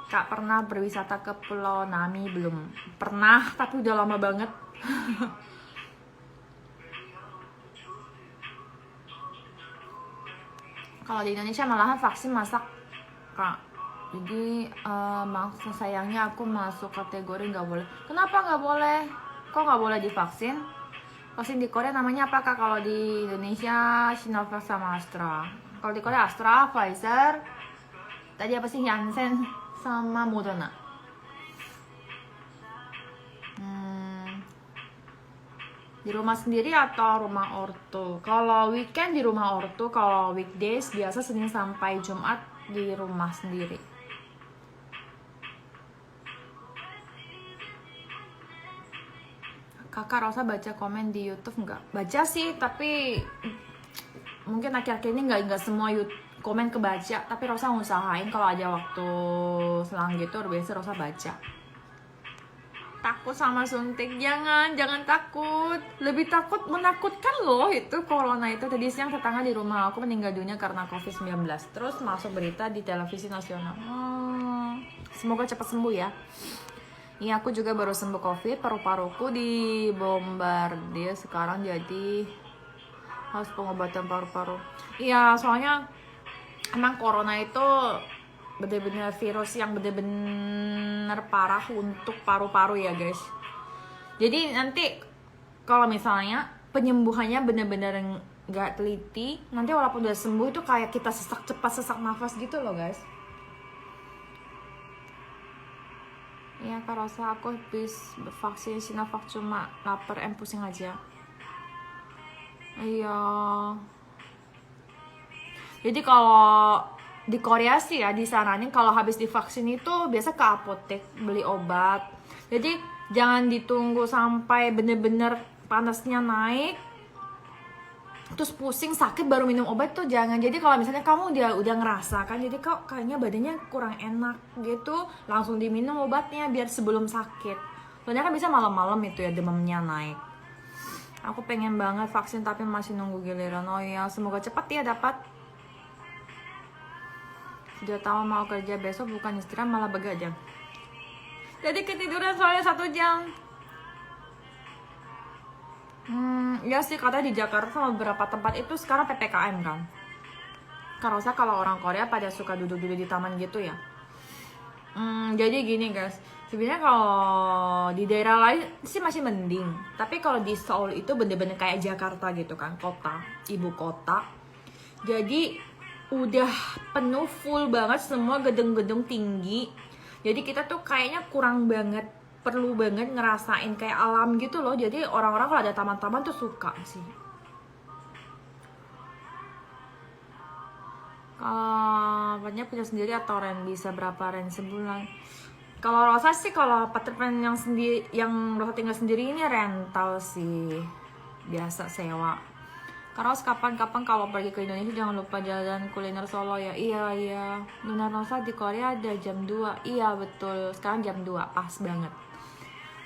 Kak pernah berwisata ke Pulau Nami? Belum pernah, tapi udah lama banget. Kalau di Indonesia malahan vaksin masak, Kak. Jadi maksud sayangnya aku masuk kategori nggak boleh. Kenapa nggak boleh? Kok nggak boleh divaksin? Vaksin di Korea namanya apa, Kak? Kalau di Indonesia Sinovac sama Astra. Kalau di Korea Astra, Pfizer, tadi apa sih, Janssen sama Moderna. Di rumah sendiri atau rumah ortu? Kalau weekend di rumah ortu, kalau weekdays biasa Senin sampai Jumat di rumah sendiri. Kakak Rosa baca komen di YouTube nggak? Baca sih, tapi mungkin akhir-akhir ini nggak semua komen kebaca. Tapi Rosa ngusahain kalau ada waktu selang gitu, biasa Rosa baca. Takut sama suntik? Jangan takut. Lebih takut, menakutkan loh itu corona itu. Tadi siang tetangga di rumah aku meninggal dunia karena COVID-19. Terus masuk berita di televisi nasional. Semoga cepat sembuh ya. Iya, aku juga baru sembuh COVID, paru-paruku dibombardir sekarang jadi harus pengobatan paru-paru. Iya, soalnya emang corona itu bener-bener virus yang bener-bener parah untuk paru-paru ya guys. Jadi nanti kalau misalnya penyembuhannya bener-bener nggak teliti, nanti walaupun udah sembuh itu kayak kita sesak nafas gitu loh guys. Iya Kak Rosa, aku habis vaksin Sinovac cuma lapar pusing aja. Iya. Jadi kalau di Korea sih ya disaranin kalau habis divaksin itu biasa ke apotek beli obat. Jadi jangan ditunggu sampai bener-bener panasnya naik, terus pusing sakit baru minum obat tuh jangan. Jadi kalau misalnya kamu udah ngerasa kan, jadi kok kayaknya badannya kurang enak gitu, langsung diminum obatnya biar sebelum sakit. Soalnya kan bisa malam-malam itu ya demamnya naik. Aku pengen banget vaksin tapi masih nunggu giliran. Oh ya, semoga cepat ya dapat. Sudah tahu mau kerja besok bukan istirahat malah begadang. Jadi ketiduran soalnya 1 jam. Ya sih katanya di Jakarta sama beberapa tempat itu sekarang PPKM kan. Karena kalau orang Korea pada suka duduk-duduk di taman gitu ya. Jadi gini guys, sebenarnya kalau di daerah lain sih masih mending. Tapi kalau di Seoul itu bener-bener kayak Jakarta gitu kan, kota, ibu kota. Jadi udah penuh full banget semua gedung-gedung tinggi. Jadi kita tuh kayaknya kurang banget, perlu banget ngerasain kayak alam gitu loh. Jadi orang-orang kalau ada taman-taman tuh suka sih. Kalau banyak punya sendiri atau rent, bisa berapa rent sebulan? Kalau Rosa sih kalau apartemen yang Rosa tinggal sendiri ini rental sih, biasa sewa. Karena kapan-kapan kalau pergi ke Indonesia jangan lupa jalan kuliner Solo ya. Iya benar Rosa, di Korea ada jam 2. Iya betul, sekarang jam 2 pas banget.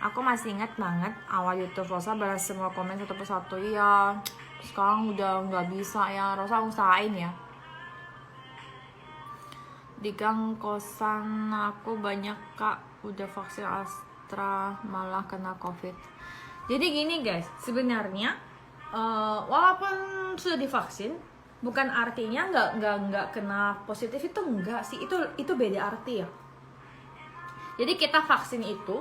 Aku masih ingat banget awal YouTube Rosa balas semua komen satu persatu. Iya, sekarang udah nggak bisa ya. Rosa usahain ya. Di gang kosan aku banyak kak udah vaksin Astra malah kena COVID. Jadi gini guys, sebenarnya walaupun sudah divaksin bukan artinya nggak kena positif, itu enggak sih, itu beda arti ya. Jadi kita vaksin itu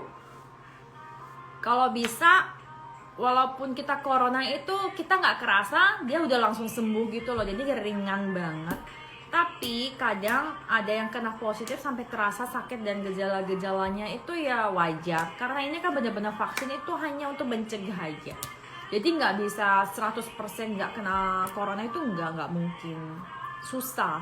kalau bisa, walaupun kita corona itu kita nggak kerasa dia udah langsung sembuh gitu loh, jadi ringan banget. Tapi kadang ada yang kena positif sampai terasa sakit dan gejala-gejalanya itu ya wajar. Karena ini kan benar-benar vaksin itu hanya untuk mencegah aja. Jadi nggak bisa 100% nggak kena corona itu nggak mungkin. Susah.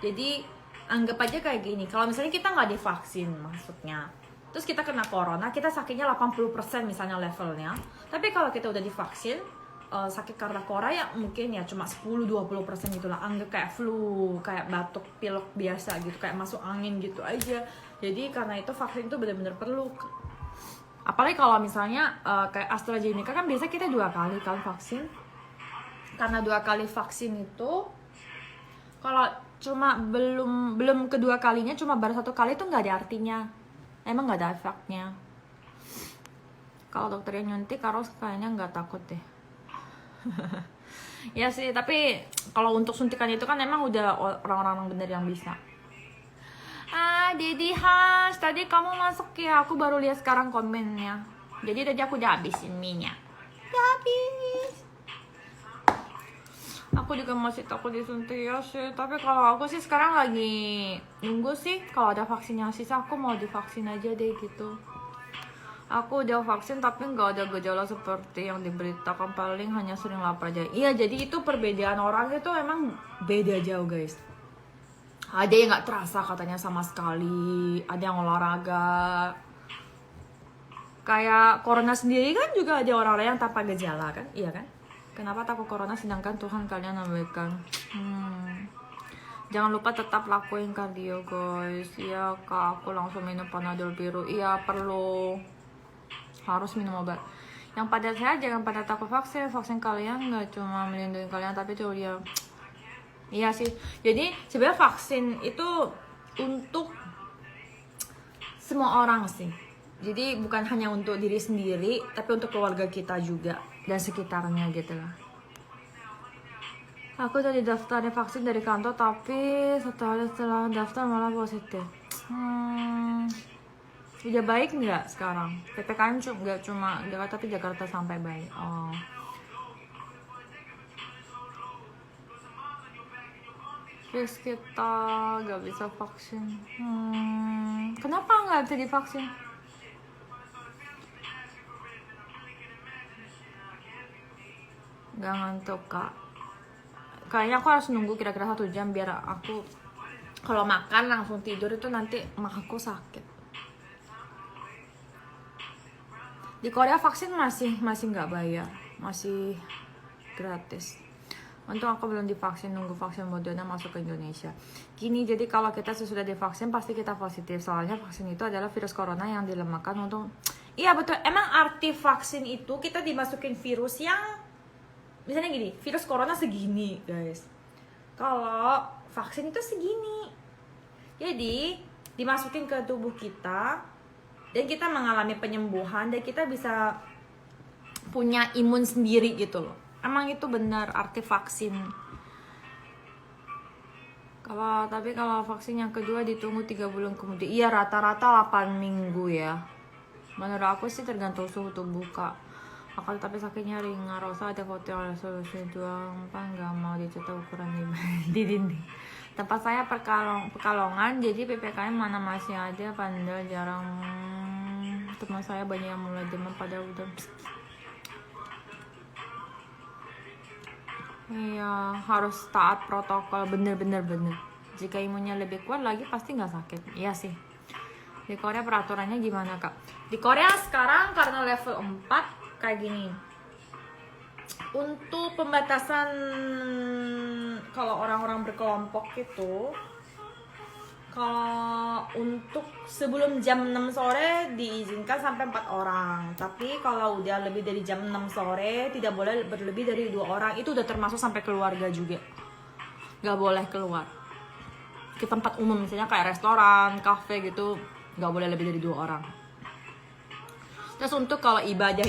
Jadi anggap aja kayak gini. Kalau misalnya kita nggak divaksin maksudnya, terus kita kena corona, kita sakitnya 80% misalnya levelnya. Tapi kalau kita udah divaksin, sakit karena corona ya mungkin ya cuma 10-20% gitu lah. Anggap kayak flu, kayak batuk pilek biasa gitu, kayak masuk angin gitu aja. Jadi karena itu vaksin itu benar-benar perlu. Apalagi kalau misalnya kayak AstraZeneca kan biasa kita 2 kali kan vaksin. Karena 2 kali vaksin itu kalau cuma belum kedua kalinya, cuma baru 1 kali itu nggak ada artinya, emang nggak ada efeknya. Kalau dokternya nyuntik, Karos kayaknya nggak takut deh. Ya sih, tapi kalau untuk suntikan itu kan emang udah orang-orang bener yang bisa. Dedi Has, tadi kamu masuk ya, aku baru lihat sekarang komennya. Jadi tadi aku udah habisin mie-nya. Udah habis. Aku juga masih takut disuntik ya sih. Tapi kalau aku sih sekarang lagi nunggu sih. Kalau ada vaksin yang sisa, aku mau divaksin aja deh gitu. Aku udah vaksin tapi nggak ada gejala seperti yang diberitakan, paling hanya sering lapar aja. Iya, jadi itu perbedaan orang itu emang beda jauh guys. Ada yang nggak terasa katanya sama sekali, ada yang olahraga. Kayak corona sendiri kan juga ada orang-orang yang tanpa gejala kan, iya kan? Kenapa takut corona sedangkan Tuhan kalian abaikan? Jangan lupa tetap lakuin kardio guys. Iya kak, aku langsung minum Panadol biru. Iya perlu, harus minum obat. Yang pada sehat jangan pada takut vaksin. Vaksin kalian nggak cuma melindungi kalian tapi juga dia. Iya sih. Jadi sebenarnya vaksin itu untuk semua orang sih. Jadi bukan hanya untuk diri sendiri, tapi untuk keluarga kita juga dan sekitarnya gitu lah. Aku tadi daftarnya vaksin dari kantor, tapi setelah daftar malah positif. Udah baik nggak sekarang? PPKM nggak cuma Jakarta, tapi Jakarta sampai baik. Oh. Terus kita nggak bisa vaksin. Kenapa nggak bisa divaksin? Gak ngantuk kak. Kayaknya aku harus nunggu kira-kira 1 jam biar aku kalau makan langsung tidur itu nanti aku sakit. Di Korea vaksin masih nggak bayar, masih gratis. Untung aku belum divaksin, nunggu vaksin Moderna masuk ke Indonesia. Gini, jadi kalau kita sesudah divaksin pasti kita positif. Soalnya vaksin itu adalah virus corona yang dilemahkan untuk... Iya betul, emang arti vaksin itu kita dimasukin virus yang... Misalnya gini, virus corona segini guys. Kalau vaksin itu segini. Jadi dimasukin ke tubuh kita dan kita mengalami penyembuhan dan kita bisa punya imun sendiri gitu loh. Emang itu benar arti vaksin. Tapi kalau vaksin yang kedua ditunggu 3 bulan kemudian. Iya, rata-rata 8 minggu ya. Menurut aku sih tergantung suhu tubuh kak. Aku tapi sakitnya ringan. Rosa ada foto yang resolusi 24, nggak mau dicetak ukuran di dinding. Tempat saya Pekalongan, jadi PPKM mana masih ada, padahal jarang. Teman saya banyak yang mulai demam pada udah. Iya, harus taat protokol, bener. Jika imunnya lebih kuat lagi pasti nggak sakit. Iya sih. Di Korea peraturannya gimana kak? Di Korea sekarang karena level 4 kayak gini. Untuk pembatasan kalau orang-orang berkelompok itu, kalau untuk sebelum jam 6 sore diizinkan sampai 4 orang. Tapi kalau udah lebih dari jam 6 sore tidak boleh berlebih dari 2 orang. Itu udah termasuk sampai keluarga juga. Gak boleh keluar ke tempat umum misalnya kayak restoran, kafe gitu, gak boleh lebih dari 2 orang. Terus untuk kalau ibadah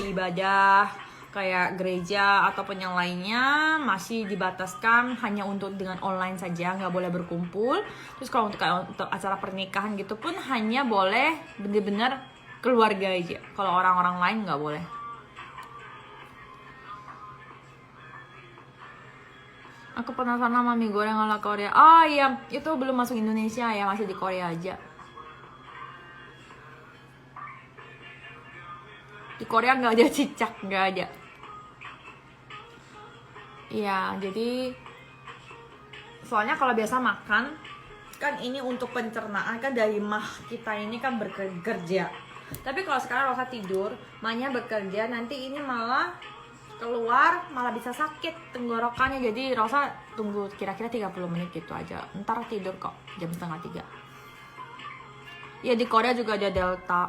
kayak gereja ataupun yang lainnya masih dibataskan hanya untuk dengan online saja, nggak boleh berkumpul. Terus kalau untuk acara pernikahan gitu pun hanya boleh benar-benar keluarga aja. Kalau orang-orang lain nggak boleh. Aku penasaran sama mie goreng ala Korea. Oh iya, itu belum masuk Indonesia ya, masih di Korea aja. Di Korea nggak ada cicak, nggak ada. Iya, jadi soalnya kalau biasa makan kan ini untuk pencernaan kan dari mah kita ini kan bekerja. Tapi kalau sekarang Rosa tidur, mahnya bekerja, nanti ini malah keluar malah bisa sakit tenggorokannya. Jadi Rosa tunggu kira-kira 30 menit gitu aja. Ntar tidur kok jam 2:30. Ya di Korea juga ada Delta.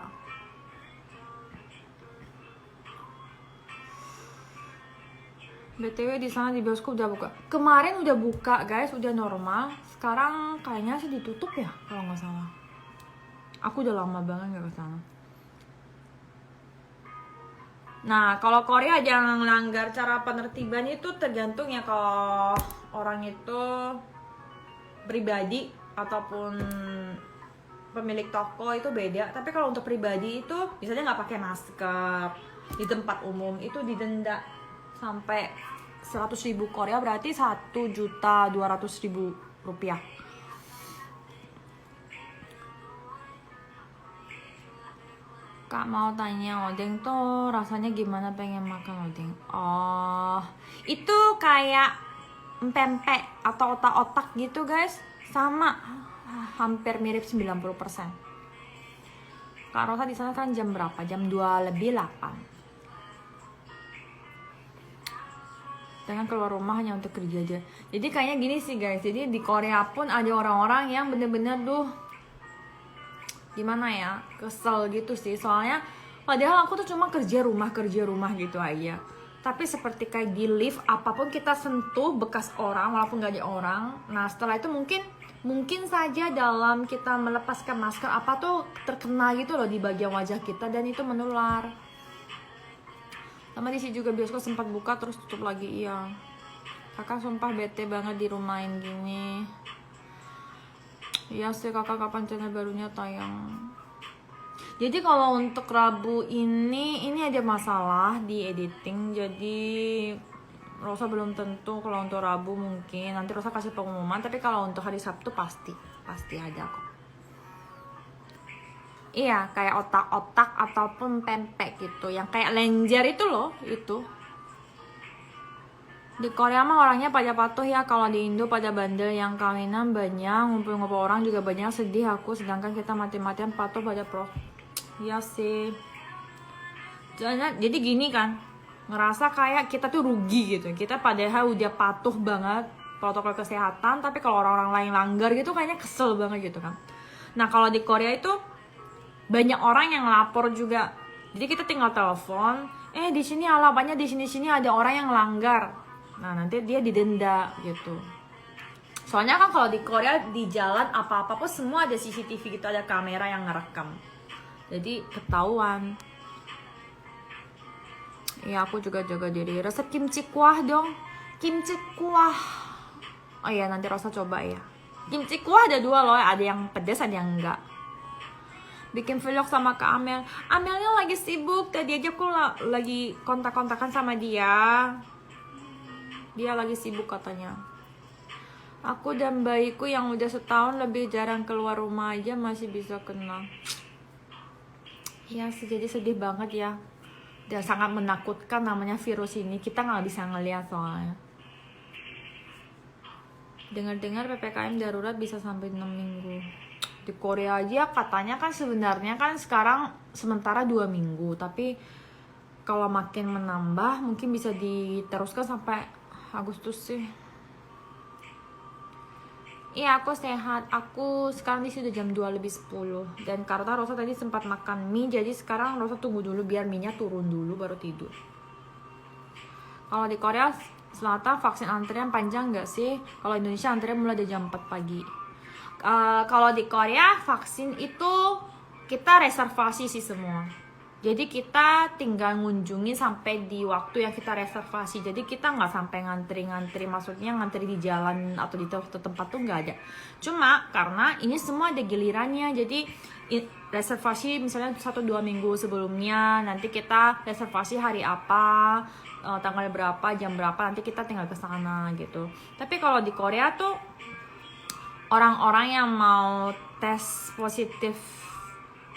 BTW di sana di bioskop udah buka. Kemarin udah buka guys, udah normal. Sekarang kayaknya sih ditutup ya kalau nggak salah. Aku udah lama banget nggak ke sana. Nah, kalau Korea jangan melanggar cara penertiban itu tergantung ya, kalau orang itu pribadi ataupun pemilik toko itu beda. Tapi kalau untuk pribadi itu misalnya nggak pakai masker di tempat umum itu didenda sampai 100.000 Korea, berarti 1.200.000 rupiah. Kak mau tanya, odeng tuh rasanya gimana, pengen makan odeng. Oh, itu kayak pempek atau otak-otak gitu guys. Sama, hampir mirip 90%. Kak Rosa di sana kan jam berapa? Jam 2 lebih 8. Dengan keluar rumah hanya untuk kerja aja. Jadi kayaknya gini sih guys. Jadi di Korea pun ada orang-orang yang bener-bener gimana ya, kesel gitu sih. Soalnya padahal aku tuh cuma kerja rumah gitu aja. Tapi seperti kayak di lift, apapun kita sentuh bekas orang walaupun gak ada orang. Nah setelah itu mungkin saja dalam kita melepaskan masker apa tuh terkena gitu loh di bagian wajah kita, dan itu menular. Sama di sini juga bioskop sempat buka terus tutup lagi. Iya, kakak sumpah bete banget di rumahin gini. Iya sih kakak, kapan channel barunya tayang? Jadi kalau untuk Rabu ini ada masalah di editing. Jadi Rosa belum tentu. Kalau untuk Rabu mungkin nanti Rosa kasih pengumuman. Tapi kalau untuk hari Sabtu pasti ada kok. Iya, kayak otak-otak ataupun pempek gitu, yang kayak lenjer itu loh, itu. Di Korea mah orangnya pada patuh ya, kalau di Indo pada bandel, yang kawinan banyak, ngumpul-ngumpul orang juga banyak, sedih aku, sedangkan kita mati-matian patuh pada pro. Iya sih. Jadi gini kan, ngerasa kayak kita tuh rugi gitu. Kita padahal udah patuh banget protokol kesehatan, tapi kalau orang-orang lain langgar gitu kayaknya kesel banget gitu kan. Nah kalau di Korea itu banyak orang yang lapor juga. Jadi kita tinggal telepon, di sini alamatnya di sini ada orang yang langgar. Nah nanti dia didenda gitu. Soalnya kan kalau di Korea di jalan apa-apa pun semua ada CCTV gitu, ada kamera yang ngerekam. Jadi ketahuan. Ya aku juga jaga diri. Resep kimchi kuah dong. Kimchi kuah. Oh iya nanti Rosa coba ya. Kimchi kuah ada 2 loh, ada yang pedas ada yang enggak. Bikin vlog sama Kak Amel. Amelnya lagi sibuk. Tadi aja aku lagi kontak-kontakan sama dia. Dia lagi sibuk katanya. Aku dan bayiku yang udah setahun lebih jarang keluar rumah aja masih bisa kena. Ya jadi sedih banget ya. Dan sangat menakutkan namanya virus ini. Kita nggak bisa ngeliat soalnya. Dengar-dengar PPKM darurat bisa sampai 6 minggu. Di Korea aja katanya kan sebenarnya kan sekarang sementara 2 minggu. Tapi kalau makin menambah mungkin bisa diteruskan sampai Agustus sih. Iya aku sehat. Aku sekarang di sini udah jam 2 lebih 10. Dan karena Rosa tadi sempat makan mie, jadi sekarang Rosa tunggu dulu biar mie-nya turun dulu baru tidur. Kalau di Korea Selatan vaksin antrian panjang nggak sih? Kalau Indonesia antrian mulai dari jam 4 pagi. Kalau di Korea vaksin itu kita reservasi sih semua. Jadi kita tinggal ngunjungi sampai di waktu yang kita reservasi. Jadi kita nggak sampai ngantri-ngantri, maksudnya ngantri di jalan atau di tempat tuh nggak ada. Cuma karena ini semua ada gilirannya, jadi reservasi misalnya 1-2 minggu sebelumnya. Nanti kita reservasi hari apa, tanggal berapa, jam berapa, nanti kita tinggal ke sana gitu. Tapi kalau di Korea tuh orang-orang yang mau tes positif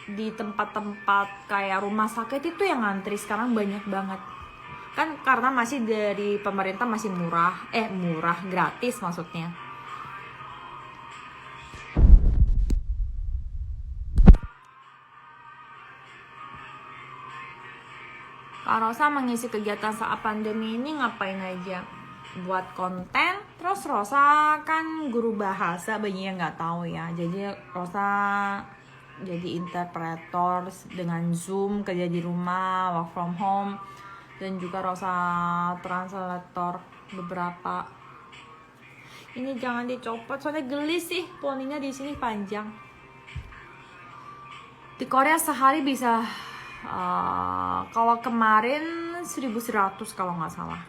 di tempat-tempat kayak rumah sakit itu yang ngantri sekarang banyak banget. Kan karena masih dari pemerintah masih murah gratis maksudnya. Kak Rosa mengisi kegiatan saat pandemi ini ngapain aja? Buat konten. Terus Rosa kan guru bahasa, banyak yang nggak tahu ya. Jadi Rosa jadi interpretor dengan Zoom, kerja di rumah, work from home. dan juga Rosa translator beberapa. Ini jangan dicopot soalnya geli sih, poninya di sini panjang. Di Korea sehari bisa kalau kemarin 1.100 kalau nggak salah.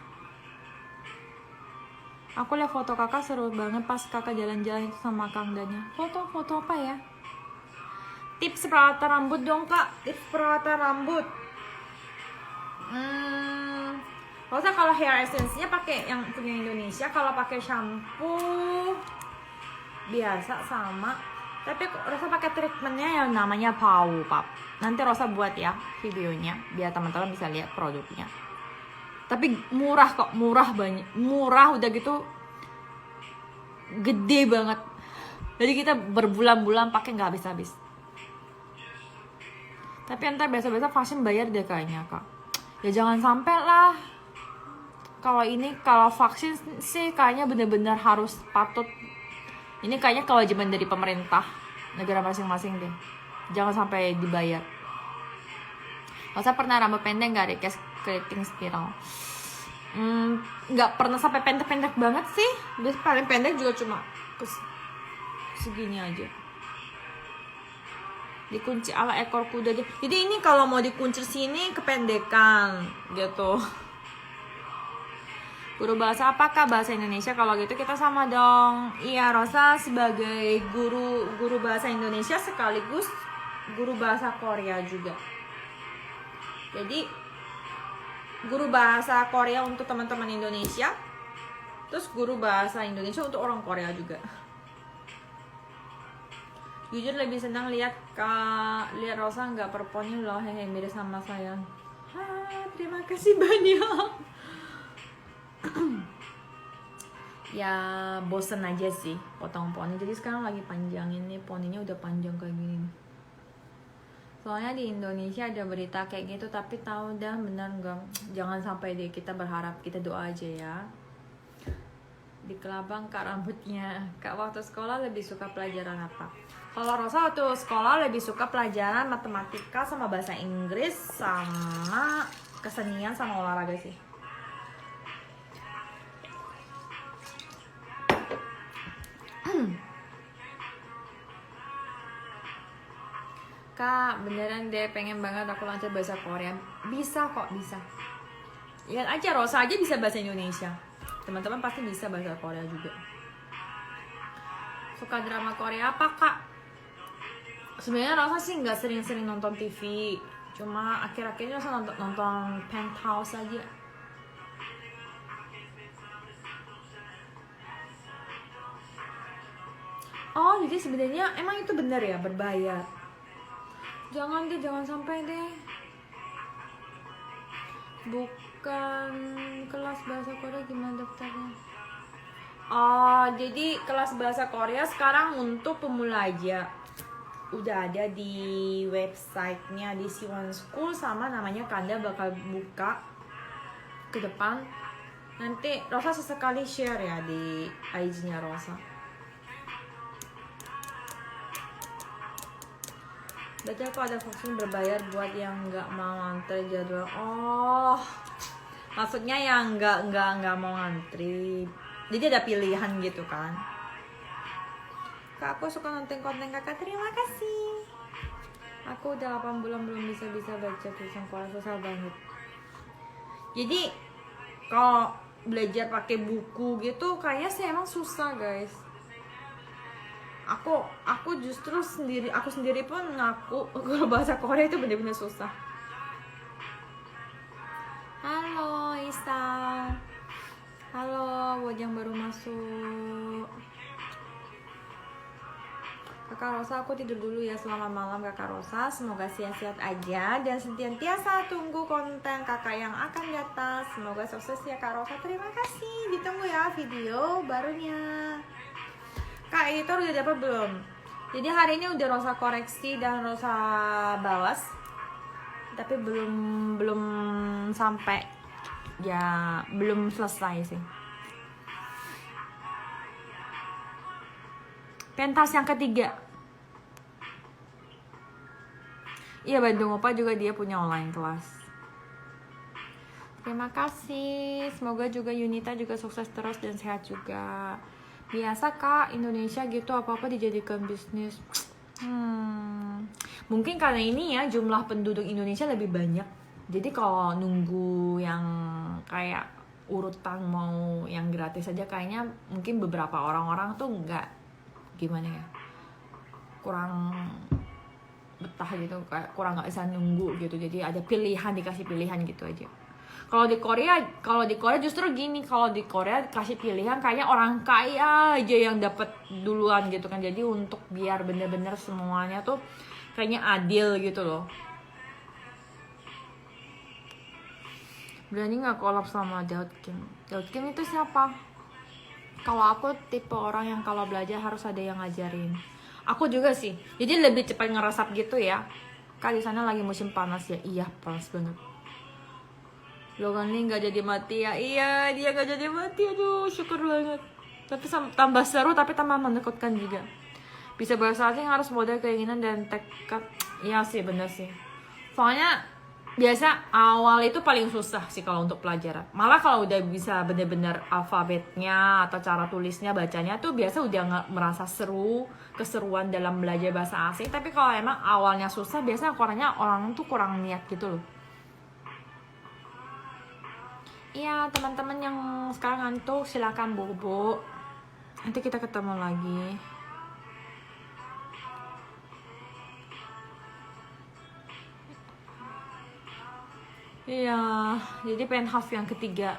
Aku lihat foto kakak seru banget pas kakak jalan-jalan itu sama Kang Danya. Foto apa ya? Tips perawatan rambut dong kak. Tips perawatan rambut. Rosa kalau hair essence-nya pakai yang punya Indonesia. Kalau pakai shampoo biasa sama. Tapi Rosa pakai treatmentnya yang namanya Pau Pap. Nanti Rosa buat ya videonya biar teman-teman bisa lihat produknya. Tapi murah kok, murah banget, murah udah gitu gede banget. Jadi kita berbulan-bulan pakai nggak habis-habis. Tapi entar biasa-biasa vaksin bayar deh kayaknya kak. Ya jangan sampai lah. Kalau vaksin sih kayaknya bener-bener harus patut. Ini kayaknya kewajiban dari pemerintah negara masing-masing deh. Jangan sampai dibayar. Masa pernah rambut pendek nggak request keriting spiral? Nggak pernah sampai pendek-pendek banget sih. Biasa paling pendek juga cuma segini aja. Dikunci ala ekor kuda deh. Jadi ini kalau mau dikunci sini kependekan gitu. Guru bahasa apakah bahasa Indonesia? Kalau gitu kita sama dong. Iya, Rosa sebagai guru bahasa Indonesia sekaligus guru bahasa Korea juga. Jadi guru bahasa Korea untuk teman-teman Indonesia, terus guru bahasa Indonesia untuk orang Korea juga. Jujur lebih senang lihat Rosa nggak perponi loh, hehe, mirip sama saya. Terima kasih banyak. Ya bosen aja sih potong poni, jadi sekarang lagi panjangin nih, poninya udah panjang kayak gini. Soalnya di Indonesia ada berita kayak gitu, tapi tahu dah benar enggak. Jangan sampai deh, kita berharap, kita doa aja ya. Di Kelabang kak rambutnya. Kak waktu sekolah lebih suka pelajaran apa? Kalau Rosa waktu sekolah lebih suka pelajaran matematika sama bahasa Inggris sama kesenian sama olahraga sih. Kak, beneran deh pengen banget aku lancar bahasa Korea. Bisa kok, bisa. Lihat aja, Rosa aja bisa bahasa Indonesia. Teman-teman pasti bisa bahasa Korea juga. Suka drama Korea apa kak? Sebenarnya Rosa sih nggak sering-sering nonton TV. Cuma akhir-akhir ini Rosa nonton Penthouse aja. Oh, jadi sebenarnya emang itu bener ya, berbayar. Jangan deh, jangan sampai deh. Bukan kelas bahasa Korea, gimana daftarnya? Oh, jadi kelas bahasa Korea sekarang untuk pemula aja. Udah ada di websitenya di Siwon School, sama namanya Kanda bakal buka ke depan. Nanti Rosa sesekali share ya di IG-nya Rosa. Berarti aku ada vaksin berbayar buat yang nggak mau antri jadwal. Oh, maksudnya yang nggak mau antri. Jadi ada pilihan gitu kan? Kak, aku suka nonton konten kakak. Terima kasih. Aku udah 8 bulan belum bisa baca tulisan Korea, susah banget. Jadi kalau belajar pakai buku gitu, kayaknya sih emang susah guys. Aku justru aku sendiri pun ngaku kalau bahasa Korea itu bener-bener susah. Halo Isa. Halo buat yang baru masuk. Kakak Rosa, aku tidur dulu ya. Selamat malam Kakak Rosa. Semoga sehat-sehat aja dan senantiasa tunggu konten kakak yang akan datang. Semoga sukses ya Kak Rosa. Terima kasih. Ditunggu ya video barunya. Kak, editor udah dapat belum? Jadi hari ini udah Rosa koreksi dan Rosa balas, tapi belum sampai, ya belum selesai sih. Pentas yang ketiga. Iya, Bandung Opa juga dia punya online kelas. Terima kasih. Semoga juga Yunita juga sukses terus dan sehat juga. Biasa kak, Indonesia gitu apa-apa dijadikan bisnis. Mungkin karena ini ya jumlah penduduk Indonesia lebih banyak. Jadi kalau nunggu yang kayak urutan mau yang gratis aja kayaknya mungkin beberapa orang-orang tuh nggak gimana ya, kurang betah gitu, kayak kurang nggak bisa nunggu gitu. Jadi ada pilihan, dikasih pilihan gitu aja. Kalau di Korea justru gini, kalau di Korea kasih pilihan kayaknya orang kaya aja yang dapat duluan gitu kan. Jadi untuk biar bener-bener semuanya tuh kayaknya adil gitu loh. Berani nggak collab sama Daud Kim? Daud Kim itu siapa? Kalau aku tipe orang yang kalau belajar harus ada yang ngajarin. Aku juga sih. Jadi lebih cepat ngeresap gitu ya. Kak di sana lagi musim panas ya? Iya panas banget. Logan Lee nggak jadi mati ya? Iya dia nggak jadi mati, aduh syukur banget. Tapi tambah seru tapi tambah menakutkan juga. Bisa bahasa asing harus modal keinginan dan tekad. Iya sih bener sih. Soalnya biasa awal itu paling susah sih kalau untuk pelajaran. Malah kalau udah bisa bener-bener alfabetnya atau cara tulisnya, bacanya tuh biasa udah nggak merasa seru, keseruan dalam belajar bahasa asing. Tapi kalau emang awalnya susah, biasanya orang tuh kurang niat gitu loh. Iya teman-teman yang sekarang ngantuk silakan bobo. Nanti kita ketemu lagi. Iya, jadi penthouse yang ketiga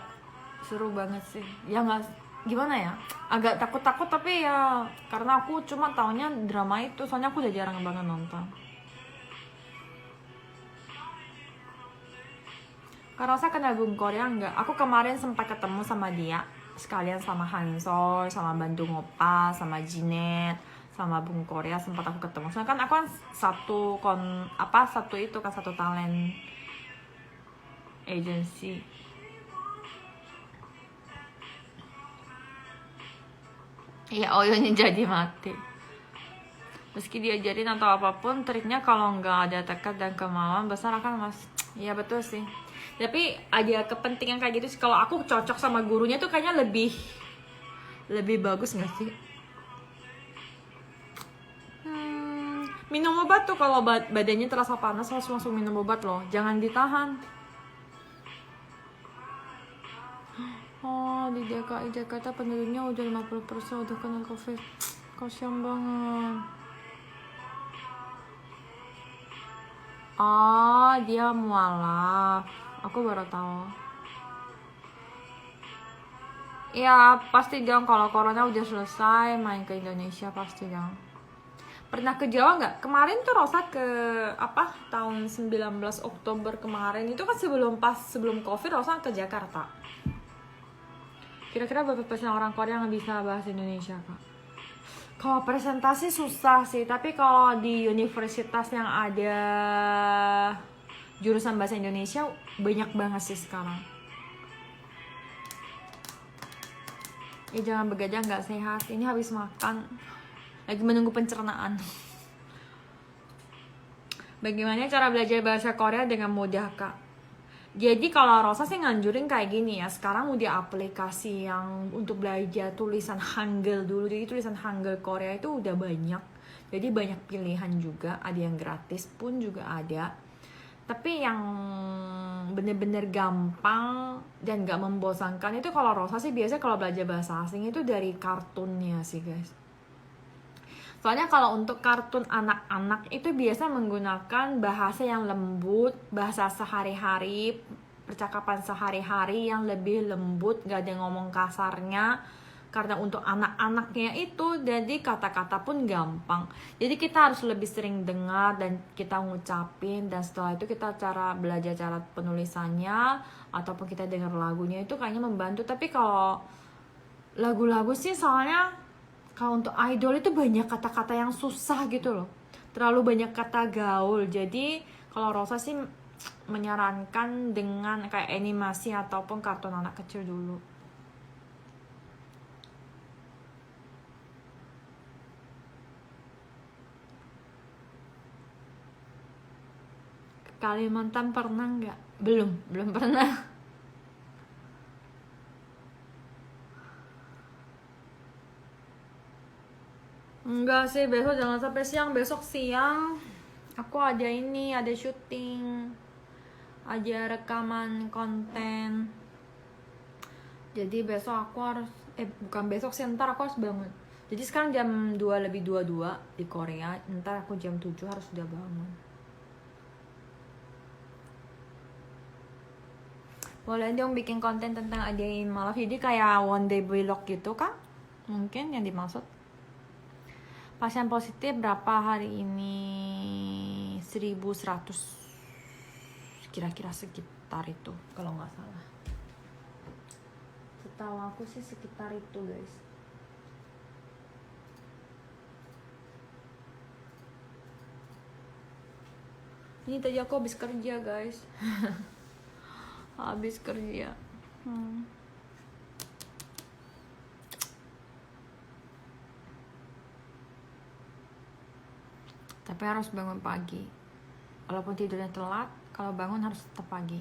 seru banget sih. Ya nggak gimana ya, agak takut-takut tapi ya karena aku cuma taunya drama itu, soalnya aku udah jarang banget nonton. Kak Rosa kenal Bung Korea nggak? Aku kemarin sempat ketemu sama dia, sekalian sama Hansol, sama Bandung Opa, sama Jinet, sama Bung Korea sempat aku ketemu. Soalnya kan aku kan satu talent agency. Iya, Oyonya jadi mati. Meski diajarin atau apapun, triknya kalau nggak ada tekad dan kemauan besar akan mas. Iya betul sih. Tapi ada kepentingan kayak gitu sih. Kalau aku cocok sama gurunya tuh kayaknya lebih bagus nggak sih? Minum obat tuh kalau badannya terasa panas harus langsung minum obat loh. Jangan ditahan. Oh, di DKI Jakarta penduduknya udah 50% udah kena COVID. Kasian banget. Oh, dia mualaf. Aku baru tahu. Ya, pasti dong kalau corona udah selesai main ke Indonesia pasti dong. Pernah ke Jawa nggak? Kemarin tuh Rosa ke tahun 19 Oktober kemarin itu kan sebelum Covid Rosa ke Jakarta. Kira-kira berapa persen orang Korea yang bisa bahasa Indonesia, Kak? Kalau presentasi susah sih, tapi kalau di universitas yang ada jurusan bahasa Indonesia banyak banget sih sekarang. Ya jangan begadang, nggak sehat. Ini habis makan, lagi menunggu pencernaan. Bagaimana cara belajar bahasa Korea dengan mudah, Kak? Jadi kalau Rosa sih nganjurin kayak gini ya. Sekarang udah aplikasi yang untuk belajar tulisan Hangul dulu. Jadi tulisan Hangul Korea itu udah banyak. Jadi banyak pilihan juga. Ada yang gratis pun juga ada. Tapi yang bener-bener gampang dan gak membosankan itu kalau Rosa sih biasanya kalau belajar bahasa asing itu dari kartunnya sih guys. Soalnya kalau untuk kartun anak-anak itu biasa menggunakan bahasa yang lembut, bahasa sehari-hari, percakapan sehari-hari yang lebih lembut, gak ada ngomong kasarnya. Karena untuk anak-anaknya itu, jadi kata-kata pun gampang. Jadi kita harus lebih sering dengar dan kita ngucapin, dan setelah itu kita belajar cara penulisannya, ataupun kita dengar lagunya itu kayaknya membantu. Tapi kalau lagu-lagu sih soalnya kalau untuk idol itu banyak kata-kata yang susah gitu loh, terlalu banyak kata gaul. Jadi kalau Rosa sih menyarankan dengan kayak animasi ataupun kartun anak kecil dulu. Kalimantan pernah nggak? Belum pernah. Enggak sih, besok jangan sampai siang. Besok siang aku ada ini, ada syuting, ada rekaman konten. Jadi besok aku harus, bukan besok sih, ntar aku harus bangun. Jadi sekarang jam 2 lebih 22 di Korea. Ntar aku jam 7 harus sudah bangun. Boleh dong bikin konten tentang A Day in My Life. Jadi kayak one day vlog gitu kan? Mungkin yang dimaksud. Pasien positif berapa hari ini? 1100. Kira-kira sekitar itu kalau nggak salah. Setahu aku sih sekitar itu guys. Ini tadi aku habis kerja guys. Habis kerja. Tapi harus bangun pagi. Walaupun tidurnya telat, kalau bangun harus tetap pagi.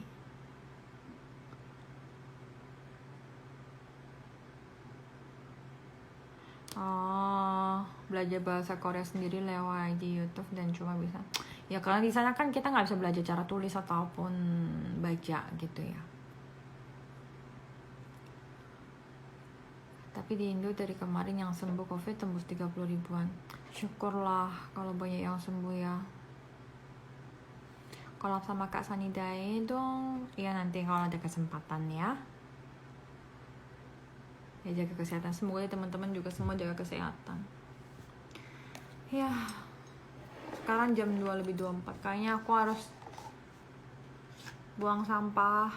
Oh, belajar bahasa Korea sendiri lewat di YouTube dan cuma bisa. Ya karena di sana kan kita nggak bisa belajar cara tulis ataupun baca gitu ya. Tapi di Indo dari kemarin yang sembuh COVID tembus 30 ribuan. Syukurlah kalau banyak yang sembuh ya. Kolab sama Kak Sanidae dong. Ya nanti kalau ada kesempatan ya. Ya jaga kesehatan. Semoga teman-teman juga semua jaga kesehatan. Ya. Sekarang jam 2 lebih 24. Kayaknya aku harus buang sampah,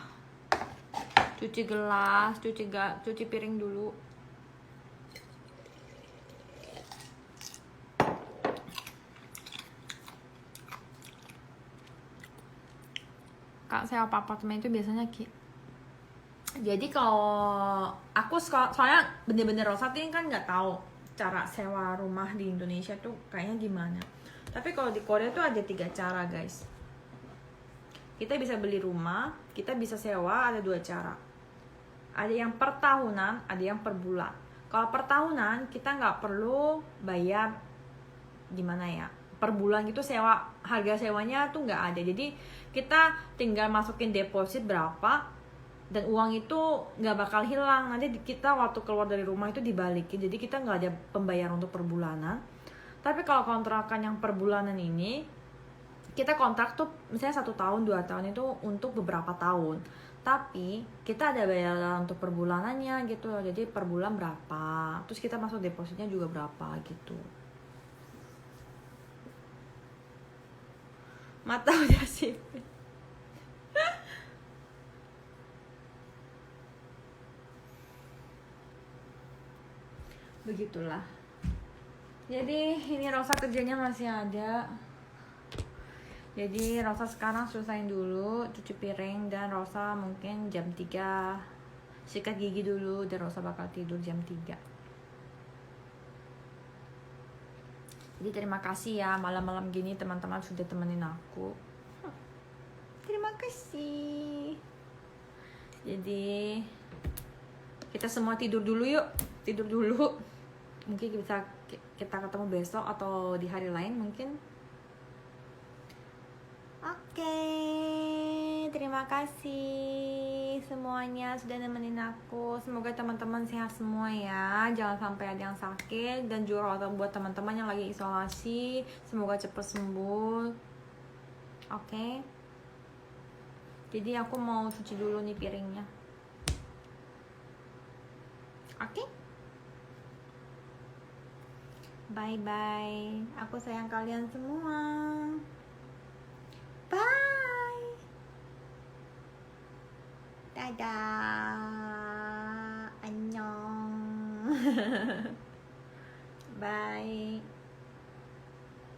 cuci gelas, cuci piring dulu. Kak sewa apartemen itu biasanya jadi kalau aku soalnya bener-bener Rosa ini kan nggak tahu cara sewa rumah di Indonesia tuh kayaknya gimana. Tapi kalau di Korea tuh ada 3 cara guys. Kita bisa beli rumah, kita bisa sewa, ada 2 cara. Ada yang per tahunan, ada yang per bulan. Kalau per tahunan kita nggak perlu bayar gimana ya, per bulan gitu sewa, harga sewanya tuh nggak ada. Jadi kita tinggal masukin deposit berapa dan uang itu nggak bakal hilang. Nanti kita waktu keluar dari rumah itu dibalikin. Jadi kita nggak ada pembayaran untuk per bulanan. Tapi kalau kontrakan yang per bulanan ini, kita kontrak tuh misalnya 1 tahun, 2 tahun itu untuk beberapa tahun. Tapi kita ada bayaran untuk per bulanannya gitu. Jadi per bulan berapa, terus kita masuk depositnya juga berapa gitu. Mata udah sipit. Begitulah. Jadi ini Rosa kerjanya masih ada. Jadi Rosa sekarang selesain dulu cuci piring dan Rosa mungkin jam 3 sikat gigi dulu dan Rosa bakal tidur jam 3. Jadi terima kasih ya malam-malam gini teman-teman sudah temenin aku. Terima kasih. Jadi kita semua tidur dulu yuk. Tidur dulu. Mungkin kita ketemu besok atau di hari lain mungkin. Oke, terima kasih semuanya sudah nemenin aku. Semoga teman-teman sehat semua ya. Jangan sampai ada yang sakit. Dan juga buat teman-teman yang lagi isolasi, semoga cepat sembuh. Oke. Jadi aku mau cuci dulu nih piringnya. Oke. Bye-bye. Aku sayang kalian semua. Bye. Dadah. Annyeong. Bye.